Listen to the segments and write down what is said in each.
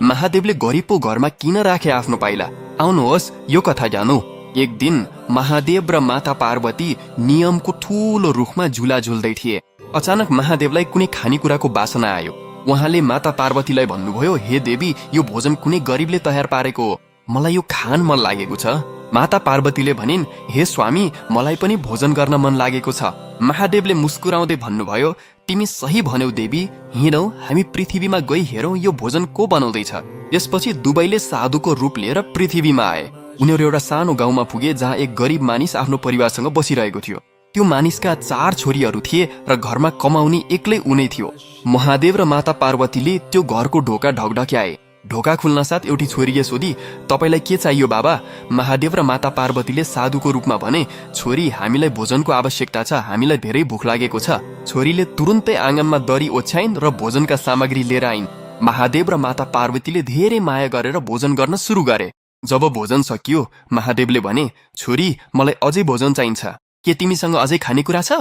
महादेवले गरिबको घरमा किन राखे आफ्नो पाइला? आउनुहोस् यो कथा जानु। एक दिन महादेव र माता पार्वती नियमको ठूलो रुखमा झुला झुल्दै थिए। अचानक महादेवलाई कुनै खानेकुराको वासना आयो। उहाँले माता पार्वतीलाई भन्नुभयो, हे देवी, यो भोजन कुनै गरिबले तयार पारेको हो, मलाई यो खान मन लागेको छ। माता पार्वतीले भनिन्, हे स्वामी, मलाई पनि भोजन गर्न मन लागेको छ। महादेवले मुस्कुराउँदै भन्नुभयो, तिमी सही भन्यौ देवी, हिँडौ, हामी पृथ्वीमा गई हेरौं यो भोजन को बनाउँदैछ। त्यसपछि दुवैले साधुको रूप लिएर पृथ्वीमा आए। उनीहरू एउटा सानो गाउँमा पुगे जहाँ एक गरिब मानिस आफ्नो परिवारसँग बसिरहेको थियो। त्यो मानिसका 4 छोरीहरू थिए र घरमा कमाउने एक्लै उनै थियो। महादेव र माता पार्वतीले त्यो घरको ढोका ढकढक्याए। ढोका खुल्न साथ एउटी छोरीले सोधी, तपाईलाई के चाहियो बाबा? महादेव र माता पार्वतीले साधुको रूपमा भने, छोरी, हामीलाई भोजनको आवश्यकता छ, हामीलाई धेरै भोक लागेको छ। छोरीले तुरुन्तै आँगनमा दरी ओछ्याइन् र भोजनका सामग्री लिएर आइन्। महादेव र माता पार्वतीले धेरै माया गरेर भोजन गर्न सुरु गरे। जब भोजन सकियो, महादेवले भने, छोरी, मलाई अझै भोजन चाहिन्छ, के तिमीसँग अझै खानेकुरा छ?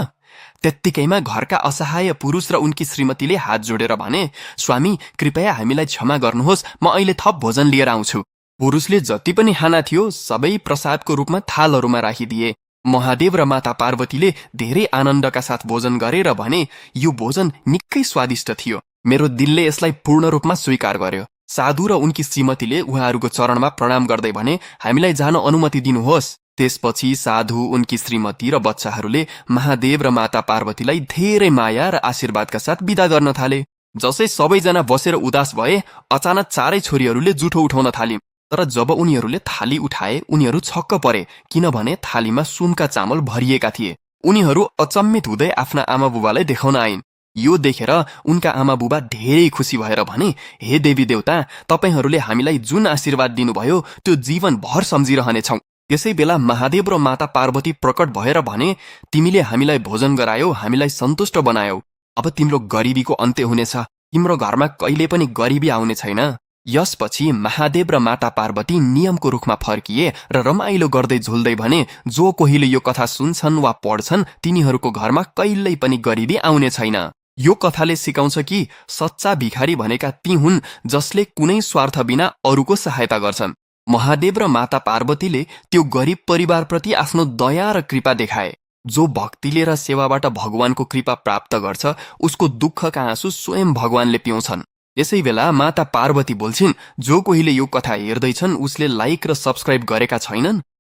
त्यत्तिकैमा घरका असहाय पुरुष र उनकी श्रीमतीले हात जोडेर भने, स्वामी, कृपया हामीलाई क्षमा गर्नुहोस्, म अहिले थप भोजन लिएर आउँछु। पुरुषले जति पनि खाना थियो सबै प्रसादको रूपमा थालहरूमा राखिदिए। महादेव र माता पार्वतीले धेरै आनन्दका साथ भोजन गरेर भने, यो भोजन निकै स्वादिष्ट थियो, मेरो दिलले यसलाई पूर्ण रूपमा स्वीकार गर्यो। साधु र उनकी श्रीमतीले उहाँहरूको चरणमा प्रणाम गर्दै भने, हामीलाई जान अनुमति दिनुहोस्। त्यसपछि साधु, उनकी श्रीमती र बच्चाहरूले महादेव र माता पार्वतीलाई धेरै माया र आशीर्वादका साथ विदा गर्न थाले। जसै सबैजना बसेर उदास भए, अचानक 4 छोरीहरूले जुठो उठाउन थालिन्। तर जब उनीहरूले थाली उठाए, उनीहरू छक्क परे, किनभने थालीमा सुनका चामल भरिएका थिए। उनीहरू अचम्मित हुँदै आफ्ना आमा बुबालाई देखाउन आइन्। यो देखेर उनका आमा बुबा धेरै खुसी भएर भने, हे देवी देवता, तपाईहरूले हामीलाई जुन आशीर्वाद दिनुभयो त्यो जीवनभर सम्झिरहनेछौं। त्यसै बेला महादेव र माता पार्वती प्रकट भएर भने, तिमीले हामीलाई भोजन गरायौ, हामीलाई सन्तुष्ट बनायौ, अब तिम्रो गरिबीको अन्त्य हुनेछ, तिम्रो घरमा कहिले पनि गरिबी आउने छैन। यसपछि महादेव र माता पार्वती नियमको रुखमा फर्किए र रमाइलो गर्दै झुल्दै भने, जो कोहीले यो कथा सुन्छन् वा पढ्छन् तिनीहरूको घरमा कहिल्यै पनि गरिबी आउने छैन। यो कथाले सिकाउँछ कि सच्चा भिखारी भनेका ती हुन् जसले कुनै स्वार्थ बिना अरूको सहायता गर्छन्। महादेव र माता पार्वतीले त्यो गरिब परिवारप्रति आफ्नो दया र कृपा देखाए। जो भक्तिले र सेवाबाट भगवानको कृपा प्राप्त गर्छ, उसको दुःखका आँसु स्वयं भगवानले पिउँछन्। यसै बेला माता पार्वती बोल्छिन्, जो कोहीले यो कथा हेर्दैछन् उसले लाइक र सब्स्क्राइब गरेका छैनन्